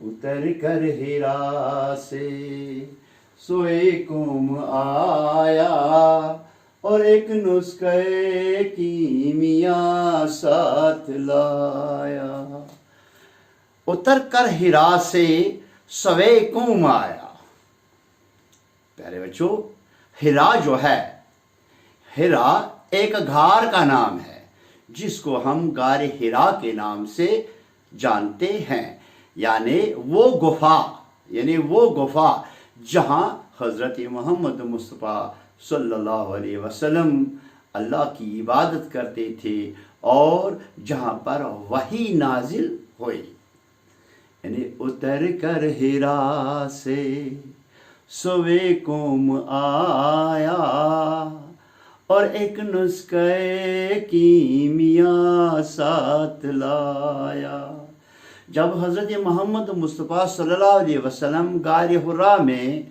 اتر کر ہیرا سے سوئے قوم آیا اور ایک نسخے کیمیا ساتھ لایا. اتر کر ہیرا سے سوئے قوم آیا. پیارے بچوں، ہیرا جو ہے، ہیرا ایک غار کا نام ہے جس کو ہم غار ہیرا کے نام سے جانتے ہیں. یعنی وہ گفا جہاں حضرت محمد مصطفیٰ صلی اللہ علیہ وسلم اللہ کی عبادت کرتے تھے اور جہاں پر وحی نازل ہوئی. یعنی اتر کر ہیرا سے سوئے قوم آیا اور ایک نسخے کیمیا ساتھ لایا. جب حضرت محمد مصطفیٰ صلی اللہ علیہ وسلم غار حرا میں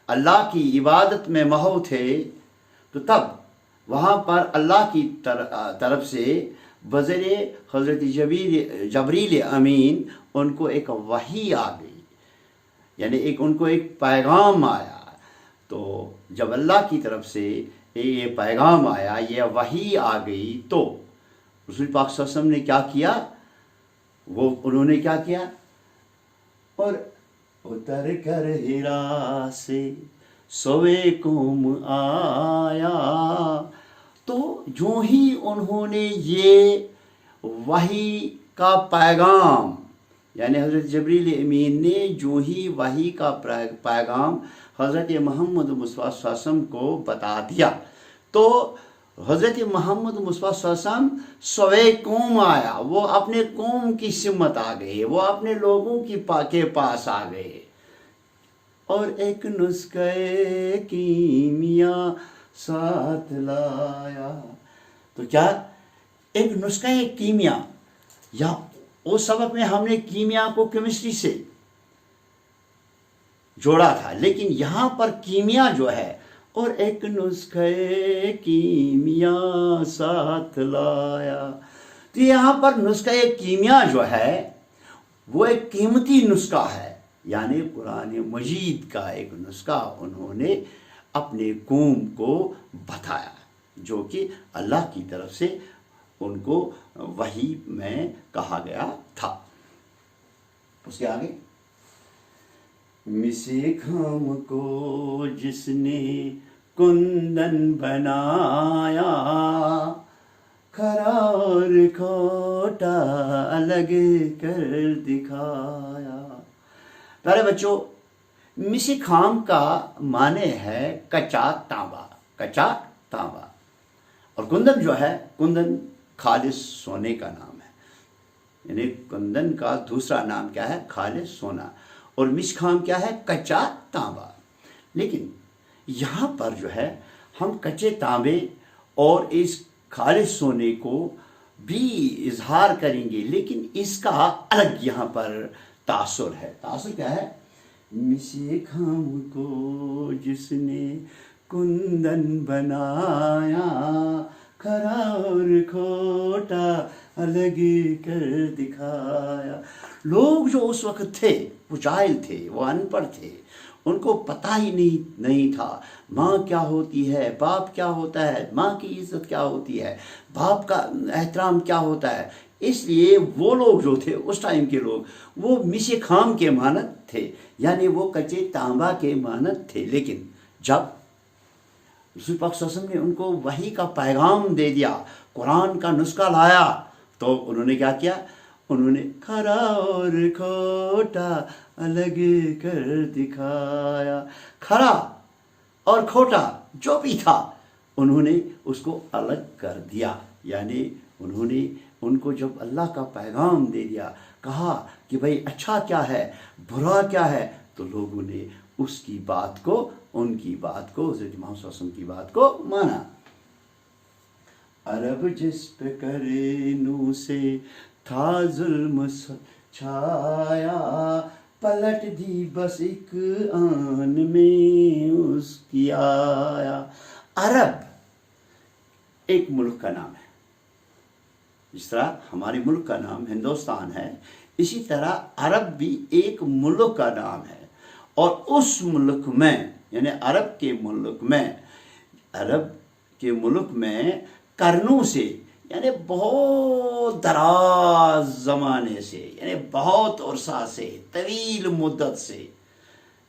اللہ کی عبادت میں محو تھے تو تب وہاں پر اللہ کی طرف سے بذریعہ حضرت جبریل امین ان کو ایک وحی آ گئی، یعنی ان کو ایک پیغام آیا. تو جب اللہ کی طرف سے یہ پیغام آیا، یہ وحی آ گئی، تو رسول پاک صلی اللہ علیہ وسلم نے کیا کیا؟ انہوں نے کیا کیا؟ اور اتر کر ہیرا سے سوئے قوم آیا. تو جو ہی انہوں نے یہ وحی کا پیغام، یعنی حضرت جبریل امین نے جو ہی وحی کا پیغام حضرت محمد مصطفیٰ صلی اللہ علیہ وسلم کو بتا دیا، تو حضرت محمد مصطفیٰ صلی اللہ علیہ وسلم سوئے قوم آیا. وہ اپنے قوم کی سمت آ گئے، وہ اپنے لوگوں کے پاس آ گئے اور ایک نسخے کیمیا ساتھ لایا. تو کیا ایک نسخہ کیمیا، یا اس سبق میں ہم نے کیمیا کو کیمسٹری سے جوڑا تھا، لیکن یہاں پر کیمیا جو ہے اور ایک نسخے کیمیا ساتھ لایا. تو یہاں پر نسخہ کیمیا جو ہے وہ ایک قیمتی نسخہ ہے، یعنی قرآن مجید کا ایک نسخہ انہوں نے اپنے قوم کو بتایا، جو کہ اللہ کی طرف سے ان کو وحی میں کہا گیا تھا. اس کے آگے، مسے خام کو جس نے کندن بنایا، کھرا اور کھوٹا الگ کر دکھایا. پیارے بچوں، مسی خام کا معنی ہے کچا تانبا، اور کندن جو ہے، کندن خالص سونے کا نام ہے. یعنی کندن کا دوسرا نام کیا ہے؟ خالص سونا. اور مس خام کیا ہے؟ کچا تانبا. لیکن یہاں پر جو ہے ہم کچے تانبے اور اس خالص سونے کو بھی اظہار کریں گے، لیکن اس کا الگ یہاں پر تاثر ہے. تاثر کیا ہے؟ مسے خام کو جس نے کندن بنایا، کھرا اور کھوٹا الگ کر دکھایا. لوگ جو اس وقت تھے وہ جاہل تھے، وہ ان پڑھ تھے، ان کو پتہ ہی نہیں تھا ماں کیا ہوتی ہے، باپ کیا ہوتا ہے، ماں کی عزت کیا ہوتی ہے، باپ کا احترام کیا ہوتا ہے. اس لیے وہ لوگ جو تھے اس ٹائم کے لوگ، وہ مسے خام کے مانند تھے، یعنی وہ کچے تانبا کے مانند تھے. لیکن جب رسول پاک صلی اللہ علیہ وسلم نے ان کو وحی کا پیغام دے دیا، قرآن کا نسخہ لایا، تو انہوں نے کیا کیا؟ انہوں نے کھرا اور کھوٹا الگ کر دکھایا. کھرا اور کھوٹا جو بھی تھا انہوں نے اس کو الگ کر دیا. یعنی انہوں نے ان کو جب اللہ کا پیغام دے دیا، کہا کہ بھائی اچھا کیا ہے، برا کیا ہے، تو لوگوں نے اس کی بات کو، ان کی بات کو، حضرت محمد صلی اللہ علیہ وسلم کی بات کو مانا. عرب جس پہ کرینوں سے تھا ظلم چھایا، پلٹ دی بس ایک آن میں اس کی آیا. عرب ایک ملک کا نام ہے. جس طرح ہمارے ملک کا نام ہندوستان ہے، اسی طرح عرب بھی ایک ملک کا نام ہے، اور اس ملک میں یعنی عرب کے ملک میں قرنوں سے یعنی بہت دراز زمانے سے، یعنی بہت عرصہ سے، طویل مدت سے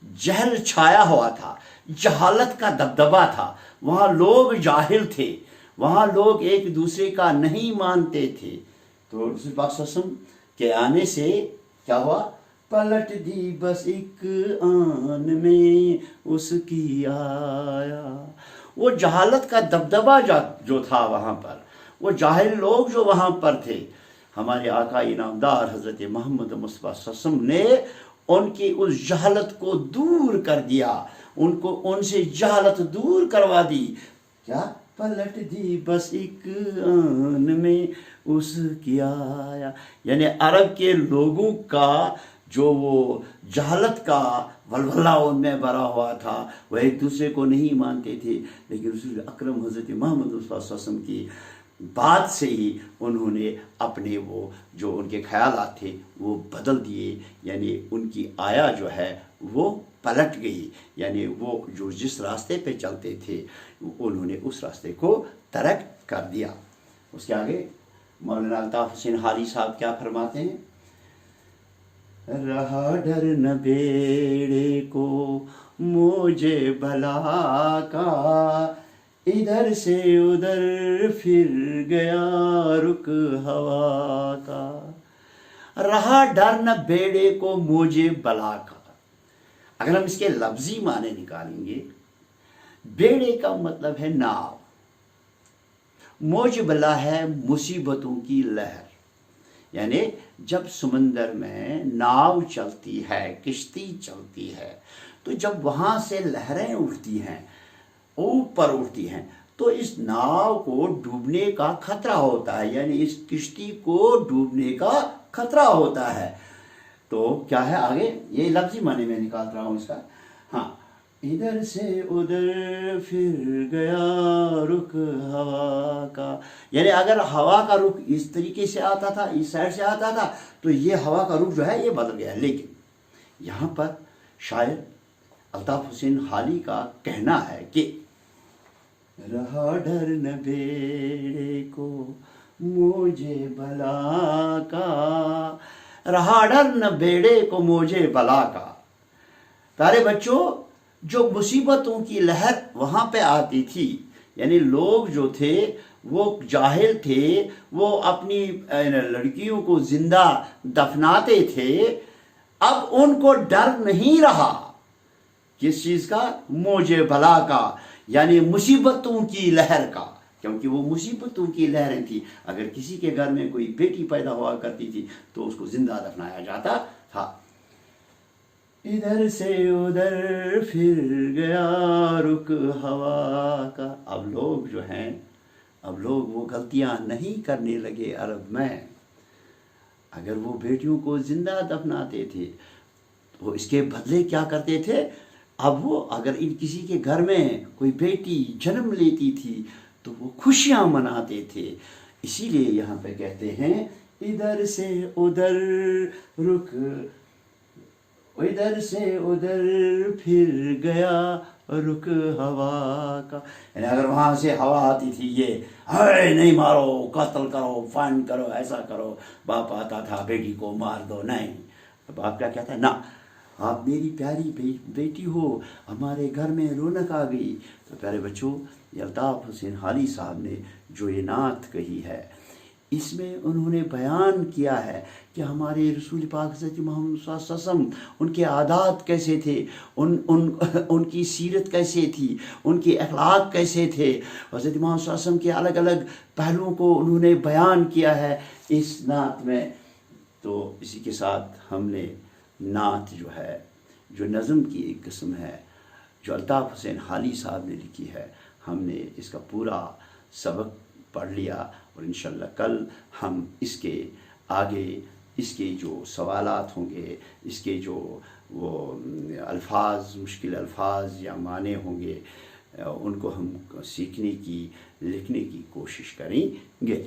جہل چھایا ہوا تھا، جہالت کا دبدبا تھا، وہاں لوگ جاہل تھے، وہاں لوگ ایک دوسرے کا نہیں مانتے تھے۔ تو رسول پاک صلی اللہ علیہ وسلم کے آنے سے کیا ہوا؟ پلٹ دی بس ایک آن میں اس کی آیا۔ وہ جہالت کا دبدبا جو تھا وہاں پر، وہ جاہل لوگ جو وہاں پر تھے، ہمارے آقا انعامدار حضرت محمد مصطفیٰ صلی اللہ علیہ وسلم نے ان کی اس جہالت کو دور کر دیا، ان سے جہالت دور کروا دی۔ کیا؟ پلٹ دی بس ایک آن میں اس کی آیا، یعنی عرب کے لوگوں کا جو وہ جہالت کا ولولہ ان میں بھرا ہوا تھا، وہ ایک دوسرے کو نہیں مانتے تھے، لیکن رسول اکرم حضرت محمد صلی اللہ علیہ وسلم کی بات سے ہی انہوں نے اپنے وہ جو ان کے خیالات تھے وہ بدل دیے، یعنی ان کی آیا جو ہے وہ پلٹ گئی، یعنی وہ جو جس راستے پہ چلتے تھے انہوں نے اس راستے کو ترک کر دیا۔ اس کے آگے مولانا الطاف حسین حالی صاحب کیا فرماتے ہیں؟ رہا ڈر نہ بیڑے کو موجے بلا کا، ادھر سے ادھر پھر گیا رخ ہوا کا۔ رہا ڈر نہ بیڑے کو موجے بلا کا، اگر ہم اس کے لفظی معنی نکالیں گے، بیڑے کا مطلب ہے ناؤ، موج بلا ہے مصیبتوں کی لہر، یعنی جب سمندر میں ناؤ چلتی ہے، کشتی چلتی ہے، تو جب وہاں سے لہریں اٹھتی ہیں، اوپر اٹھتی ہیں، تو اس ناؤ کو ڈوبنے کا خطرہ ہوتا ہے، یعنی اس کشتی کو ڈوبنے کا خطرہ ہوتا ہے۔ تو کیا ہے آگے؟ یہ لفظی معنی میں نکال رہا ہوں اس کا۔ ہاں، ادھر سے ادھر پھر گیا رخ ہوا کا، یعنی اگر ہوا کا رخ اس طریقے سے آتا تھا، اس سائڈ سے آتا تھا، تو یہ ہوا کا رخ جو ہے یہ بدل گیا۔ لیکن یہاں پر شاعر الطاف حسین حالی کا کہنا ہے کہ رہا ڈر نہ بیڑے کو موجے بلا کا، رہا ڈر نہ بیڑے کو موجے بلا کا۔ پیارے بچوں، جو مصیبتوں کی لہر وہاں پہ آتی تھی، یعنی لوگ جو تھے وہ جاہل تھے، وہ اپنی لڑکیوں کو زندہ دفناتے تھے، اب ان کو ڈر نہیں رہا کس چیز کا؟ موجے بلا کا، یعنی مصیبتوں کی لہر کا، کیونکہ وہ مصیبتوں کی لہریں تھیں۔ اگر کسی کے گھر میں کوئی بیٹی پیدا ہوا کرتی تھی تو اس کو زندہ دفنایا جاتا تھا۔ ادھر سے ادھر پھر گیا رخ ہوا کا۔ اب لوگ جو ہیں، اب لوگ وہ غلطیاں نہیں کرنے لگے عرب میں۔ اگر وہ بیٹیوں کو زندہ دفناتے تھے تو اس کے بدلے کیا کرتے تھے؟ اب وہ اگر کسی کے گھر میں کوئی بیٹی جنم لیتی تھی تو وہ خوشیاں مناتے تھے۔ اسی لیے یہاں پہ کہتے ہیں ادھر سے ادھر رخ، ادھر سے ادھر پھر گیا رخ ہوا کا، یعنی اگر وہاں سے ہوا آتی تھی یہ نہیں مارو، قتل کرو، فائن کرو، ایسا کرو، باپ آتا تھا بیٹی کو مار دو، نہیں، باپ کیا کہتا ہے؟ نہ، آپ میری پیاری بیٹی ہو، ہمارے گھر میں رونق آ گئی۔ تو پیارے بچوں، یہ الطاف حسین حالی صاحب نے جو یہ نعت کہی ہے، اس میں انہوں نے بیان کیا ہے کہ ہمارے رسول پاک حضرت محمد صلی اللہ علیہ وسلم ان کے عادات کیسے تھے، ان کی سیرت کیسے تھی، ان کے اخلاق کیسے تھے، حضرت محمد صلی اللہ علیہ وسلم کے الگ الگ پہلوؤں کو انہوں نے بیان کیا ہے اس نعت میں۔ تو اسی کے ساتھ ہم نے نعت جو ہے، جو نظم کی ایک قسم ہے، جو الطاف حسین حالی صاحب نے لکھی ہے، ہم نے اس کا پورا سبق پڑھ لیا، اور انشاءاللہ کل ہم اس کے آگے اس کے جو سوالات ہوں گے، اس کے جو وہ الفاظ، مشکل الفاظ یا معنی ہوں گے، ان کو ہم سیکھنے کی، لکھنے کی کوشش کریں گے۔